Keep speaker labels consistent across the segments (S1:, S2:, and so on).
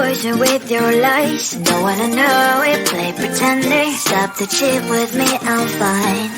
S1: poison with your lies. Don't wanna know it, play pretending. Stop the cheat with me, I'm fine.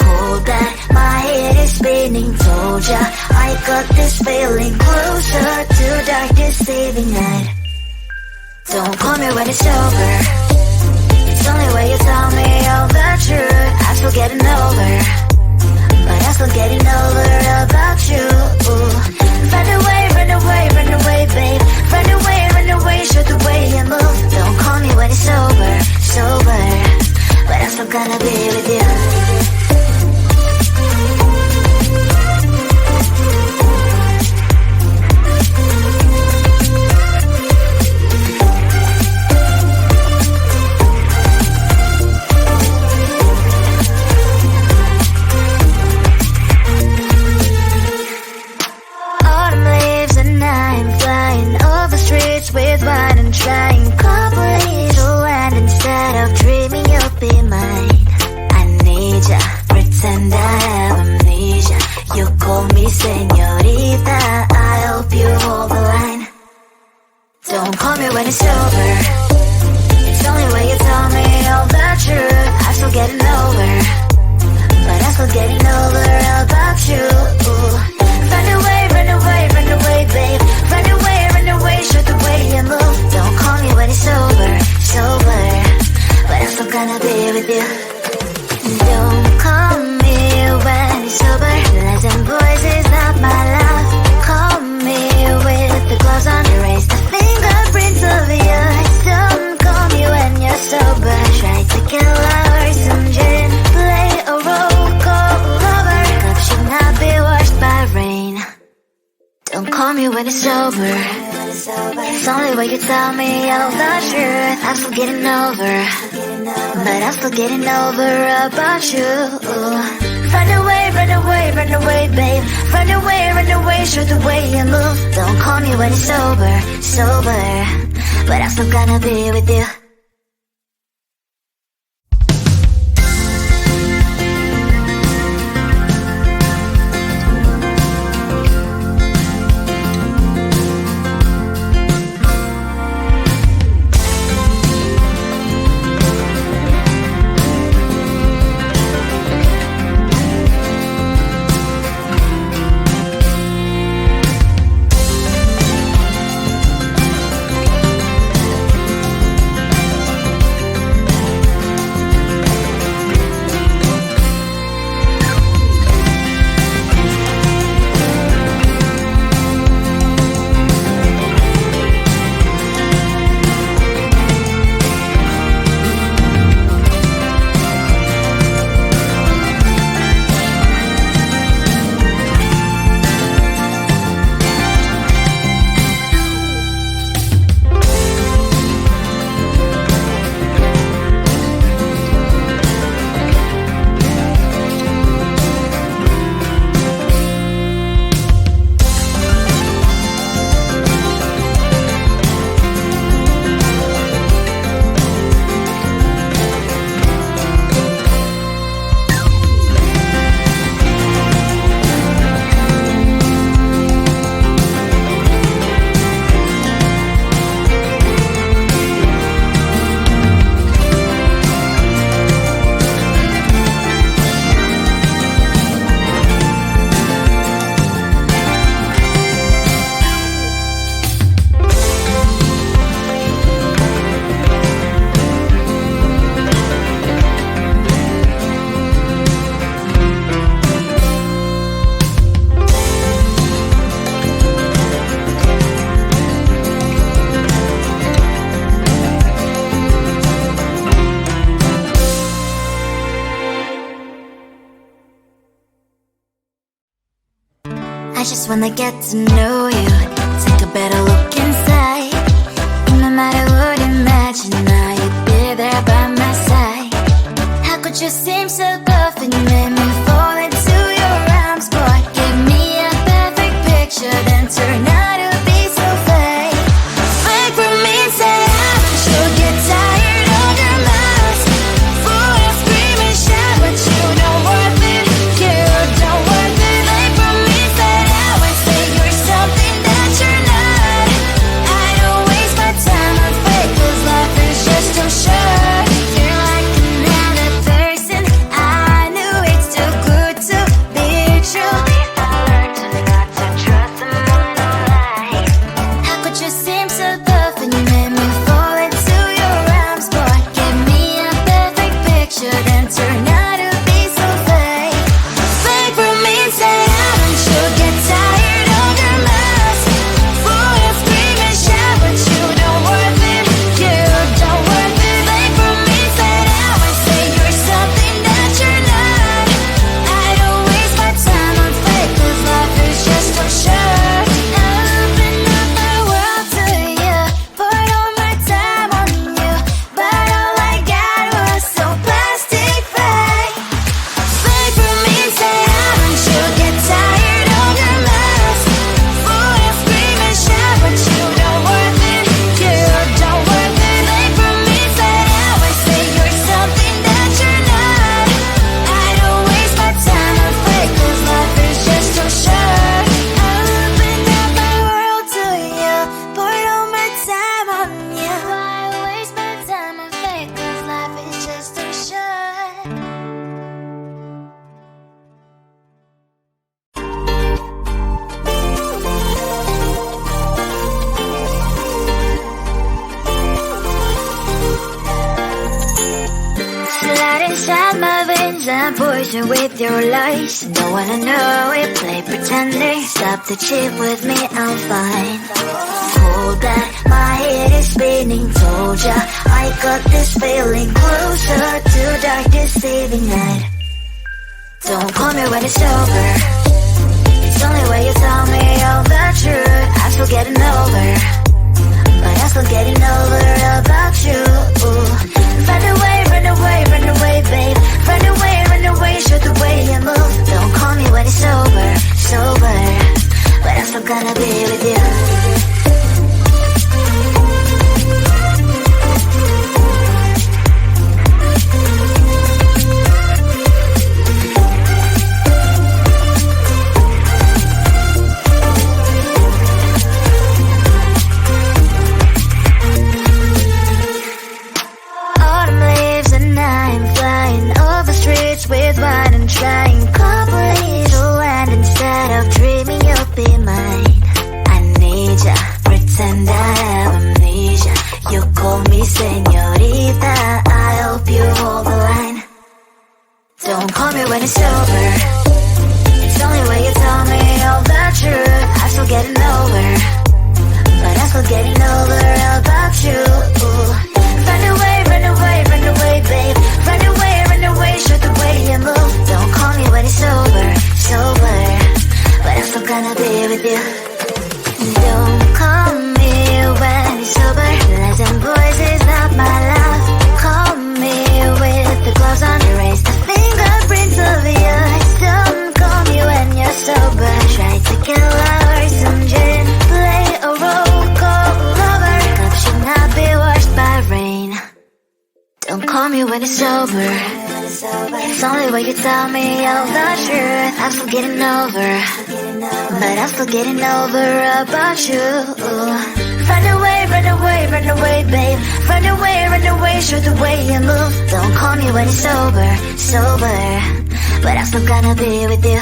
S1: Hold that, my head is spinning. Told ya, I got this feeling. Closer to dark deceiving night. Don't call me when it's over. It's only when you tell me all the truth. I'm still getting over, but I'm still getting over about you. Run away, run away, run away, babe. Run away, show the way you move. Don't call me when it's over, sober, but I'm still gonna be with you. With wine and trying coupling to land instead of dreaming you'll be mine. I need ya, pretend I have amnesia. You call me señorita, I hope you hold the line. Don't call me when it's over. It's only when you tell me all the truth. I'm still getting over, but I'm still getting over about you. Run away, run away, run away, babe. Run away, show the way you move. Don't call me when it's over, sober, but I'm still gonna be with you. Don't call me when it's over. Lies and boys is not my love. Call me with the gloves on. Erase the fingerprints of yours. Don't call me when you're sober. Try to kill hours, some gin. Play a role, call lover. Cup should not be washed by rain. Don't call me when it's over. It's only when you tell me all the truth. I'm still getting over, but I'm still getting over about you. Run away, run away, run away, babe. Run away, show the way you move. Don't call me when it's over, sober, but I'm still gonna be with you. I just wanna get to know you, take a better look inside. No matter what, imagine now you'd be there by my side. How could you seem so perfect, made me fall into your arms, boy? Give me a perfect picture, then turn out to be so fake. Fake for me, say you'll get tired of your mask. Full of scream and shout, but you don't worth it, you don't worth it. Fake for me, say you're something that you're not. I don't waste my time. and poison with your lies. Don't wanna know it, play pretending. Stop the cheat with me, I'm fine. Hold back, my head is spinning. Told ya, I got this feeling. Closer to dark deceiving night. Don't call me when it's over. It's only when you tell me all the truth. I'm still getting over, but I'm still getting over about you. Run away, run away, run away, babe. Run away, show the way you move. Don't call me when it's over, sober, but I'm still gonna be with you. With wine and trying complete land instead of dreaming you'll be mine. I need ya, pretend I have amnesia. You call me señorita, I hope you hold the line. Don't call me when it's over. It's only when you tell me all the truth. I'm still getting over, but I'm still getting over about you. Run away, run away, run away, babe. Run away, show the way you move. Don't call me when it's over, sober, but I'm still gonna be with you. Don't call me when it's sober. Lies and boys is not my love. Call me with the gloves on. Erase the fingerprints of yours. Don't call me when you're sober. Try to kill our some gin. Play a role called lover. Cup should not be washed by rain. Don't call me when it's over. It's only when you tell me all the truth. I'm still getting over, but I'm still getting over about you. Run away, run away, run away, babe. Run away, show the way you move. Don't call me when it's over, sober, but I'm still gonna be with you.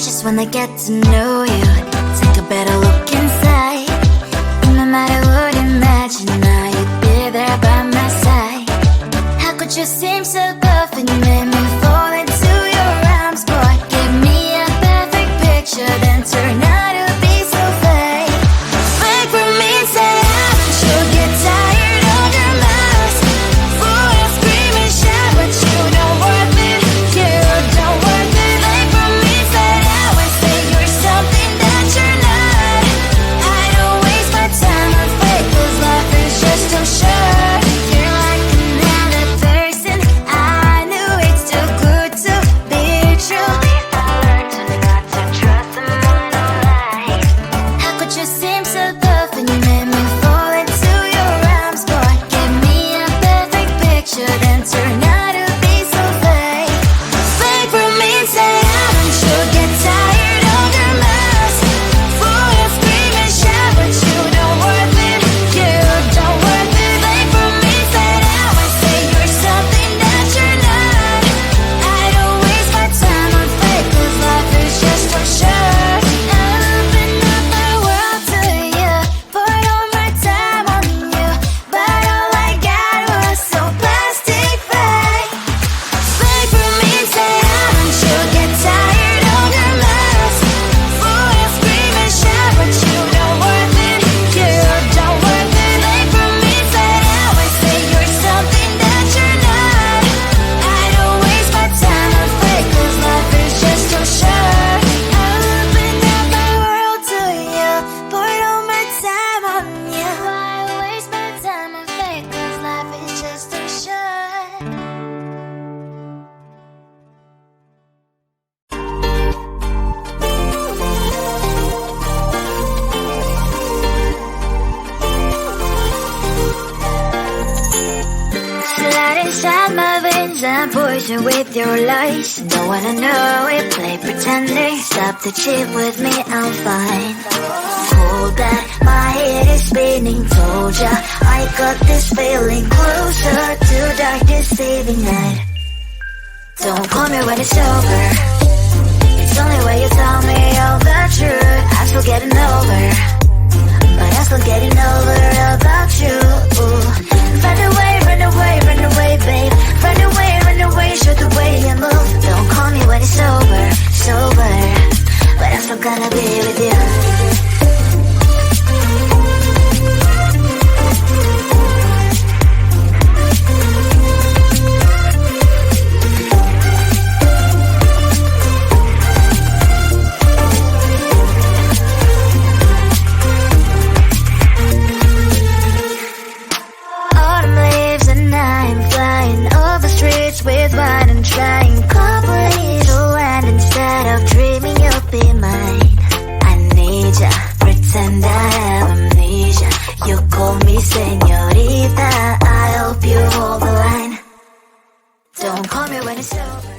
S1: just wanna get to know you. Take a better look inside. No matter what you imagine, now you'd be there by my side. How could you seem so perfect? You made me fall into your arms, boy. Give me a perfect picture, then turn out to be so fake. Fake for me, say haven't you get tired of your lies? Boy, I scream and shout, but you don't worth it. You don't worth it. Fake for me, say I would say you're something that you're not. I don't waste my my poison with your lies. Don't wanna know it, play pretending. Stop the cheat with me, I'm fine. Hold that, my head is spinning. Told ya, I got this feeling closer to dark deceiving night. Don't call me when it's over. It's only when you tell me all the truth. I'm still getting over, but I'm still getting over about you. Run away, run away, run away, babe. Run away, show the way you move. Don't call me when it's over, sober, but I'm still gonna be with you. With wine and trying complete to land instead of dreaming you'll be mine. I need ya, pretend I have amnesia. You call me señorita, I hope you hold the line. Don't call me when it's over.